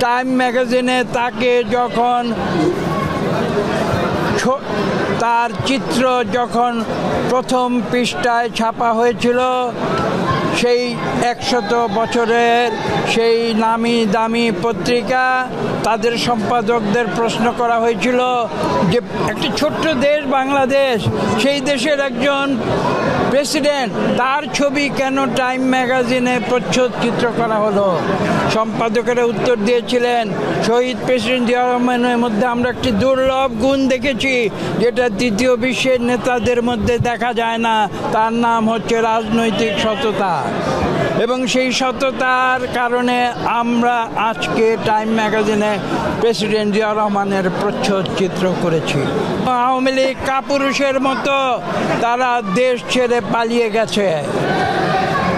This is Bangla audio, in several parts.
টাইম ম্যাগাজিনে তাকে যখন তার চিত্র যখন প্রথম পৃষ্ঠায় ছাপা হয়েছিল, সেই 100 বছরের সেই নামি দামি পত্রিকা, তাদের সম্পাদকদের প্রশ্ন করা হয়েছিল যে একটি ছোট্ট দেশ বাংলাদেশ, সেই দেশের একজন প্রেসিডেন্ট, তার ছবি কেন টাইম ম্যাগাজিনে প্রচ্ছদচিত্র করা হলো। সম্পাদকেরা উত্তর দিয়েছিলেন, শহীদ প্রেসিডেন্ট জিয়া রহমানের মধ্যে আমরা একটি দুর্লভ গুণ দেখেছি, যেটা দ্বিতীয় বিশ্বের নেতাদের মধ্যে দেখা যায় না। তার নাম হচ্ছে রাজনৈতিক সততা, এবং সেই সততার কারণে আমরা আজকে টাইম ম্যাগাজিনে প্রেসিডেন্ট জিয়া রহমানের প্রচ্ছদচিত্র করেছি। আওয়ামী লীগ কাপুরুষের মতো তারা দেশ ছেড়ে পালিয়ে গেছে।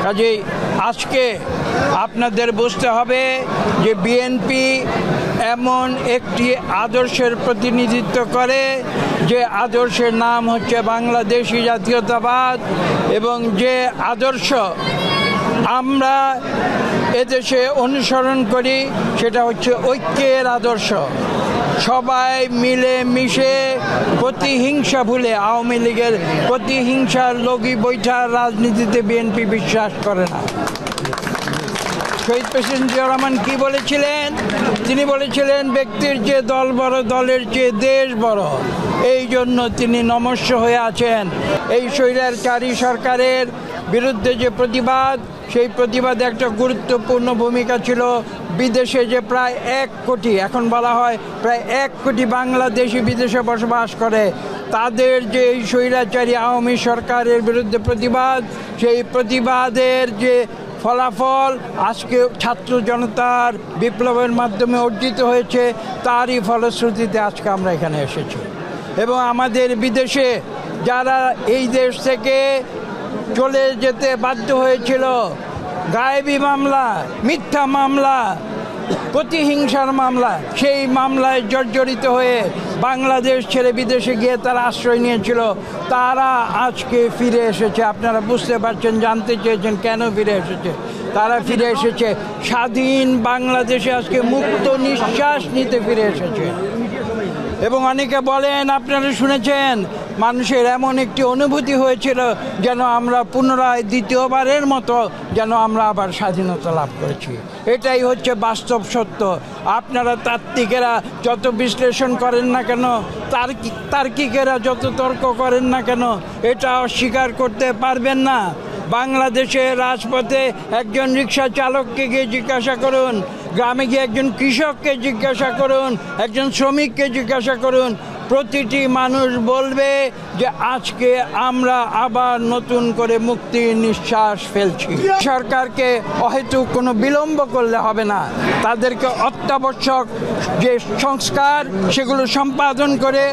কাজেই আজকে আপনাদের বুঝতে হবে যে বিএনপি এমন একটি আদর্শের প্রতিনিধিত্ব করে, যে আদর্শের নাম হচ্ছে বাংলাদেশি জাতীয়তাবাদ, এবং যে আদর্শ আমরা এদেশে অনুসরণ করি সেটা হচ্ছে ঐক্যের আদর্শ। সবাই মিলে মিশে প্রতিহিংসা ভুলে, আওয়ামী লীগের প্রতিহিংসার লগি বৈঠার রাজনীতিতে বিএনপি বিশ্বাস করে না। শহীদ প্রেসিডেন্ট জিয়া রহমান কি বলেছিলেন? তিনি বলেছিলেন ব্যক্তির চেয়ে দল বড়, দলের চেয়ে দেশ বড়। এই জন্য তিনি নমস্য হয়ে আছেন। এই স্বৈরাচারী সরকারের বিরুদ্ধে যে প্রতিবাদ, সেই প্রতিবাদে একটা গুরুত্বপূর্ণ ভূমিকা ছিল বিদেশে যে প্রায় 1 কোটি, এখন বলা হয় প্রায় 1 কোটি বাংলাদেশি বিদেশে বসবাস করে, তাদের যে এই স্বৈরাচারী আওয়ামী সরকারের বিরুদ্ধে প্রতিবাদ, সেই প্রতিবাদের যে ফলাফল আজকে ছাত্র জনতার বিপ্লবের মাধ্যমে অর্জিত হয়েছে, তারই ফলশ্রুতিতে আজকে আমরা এখানে এসেছি। এবং আমাদের বিদেশে যারা এই দেশ থেকে চলে যেতে বাধ্য হয়েছিল, গায়েবী মামলা, মিথ্যা মামলা, প্রতিহিংসার মামলা, সেই মামলায় জর্জরিত হয়ে বাংলাদেশ ছেড়ে বিদেশে গিয়ে তারা আশ্রয় নিয়েছিল, তারা আজকে ফিরে এসেছে। আপনারা বুঝতে পারছেন, জানতে চেয়েছেন কেন ফিরে এসেছে। তারা ফিরে এসেছে স্বাধীন বাংলাদেশে, আজকে মুক্ত নিঃশ্বাস নিতে ফিরে এসেছে। এবং অনেকে বলেন, আপনারা শুনেছেন, মানুষের এমন একটি অনুভূতি হয়েছিল যেন আমরা পুনরায় দ্বিতীয়বারের মতো যেন আমরা আবার স্বাধীনতা লাভ করেছি। এটাই হচ্ছে বাস্তব সত্য। আপনারা তাত্ত্বিকেরা যত বিশ্লেষণ করেন না কেন, তার্কিকেরা যত তর্ক করেন না কেন, এটা অস্বীকার করতে পারবেন না। বাংলাদেশের রাজপথে একজন রিক্সা চালককে গিয়ে জিজ্ঞাসা করুন, গ্রামে গিয়ে একজন কৃষককে জিজ্ঞাসা করুন, একজন শ্রমিককে জিজ্ঞাসা করুন, প্রতিটি মানুষ বলবে যে আজকে আমরা আবার নতুন করে মুক্তির নিঃশ্বাস ফেলছি। সরকারকে অহেতুক কোনো বিলম্ব করলে হবে না, তাদেরকে অত্যাবশ্যক যে সংস্কার সেগুলো সম্পাদন করে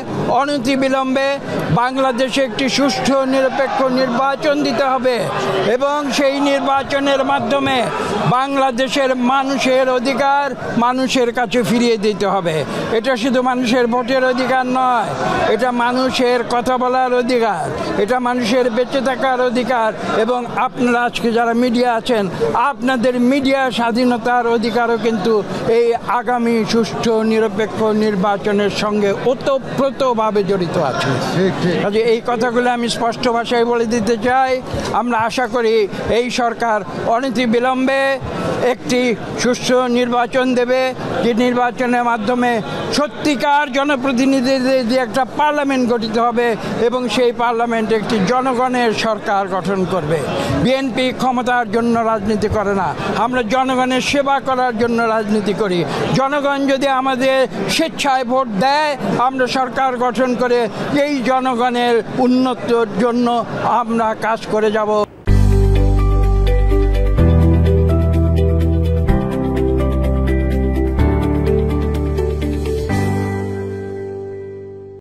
অনতিবিলম্বে বাংলাদেশে একটি সুষ্ঠু নিরপেক্ষ নির্বাচন দিতে হবে, এবং সেই নির্বাচনের মাধ্যমে বাংলাদেশের মানুষের অধিকার মানুষের কাছে ফিরিয়ে দিতে হবে। এটা শুধু মানুষের ভোটের অধিকার নয়, এটা মানুষের কথা বলার অধিকার, এটা মানুষের বেঁচে থাকার অধিকার। এবং আপনারা আজকে যারা মিডিয়া আছেন, আপনাদের মিডিয়া স্বাধীনতার অধিকারও কিন্তু এই আগামী সুষ্ঠু নিরপেক্ষ নির্বাচনের সঙ্গে ওতপ্রোতভাবে জড়িত আছে। কাজে এই কথাগুলো আমি স্পষ্ট ভাষায় বলে দিতে চাই। আমরা আশা করি এই সরকার অনতিবিলম্বে একটি সুষ্ঠু নির্বাচন দেবে, যে নির্বাচনের মাধ্যমে সত্যিকার জনপ্রতিনিধিদের যে একটা পার্লামেন্ট গঠিত হবে, এবং সেই পার্লামেন্ট একটি জনগণের সরকার গঠন করবে। বিএনপি ক্ষমতার জন্য রাজনীতি করে না, আমরা জনগণের সেবা করার জন্য রাজনীতি করি। জনগণ যদি আমাদের স্বেচ্ছায় ভোট দেয়, আমরা সরকার গঠন করে এই জনগণের উন্নতির জন্য আমরা কাজ করে যাব।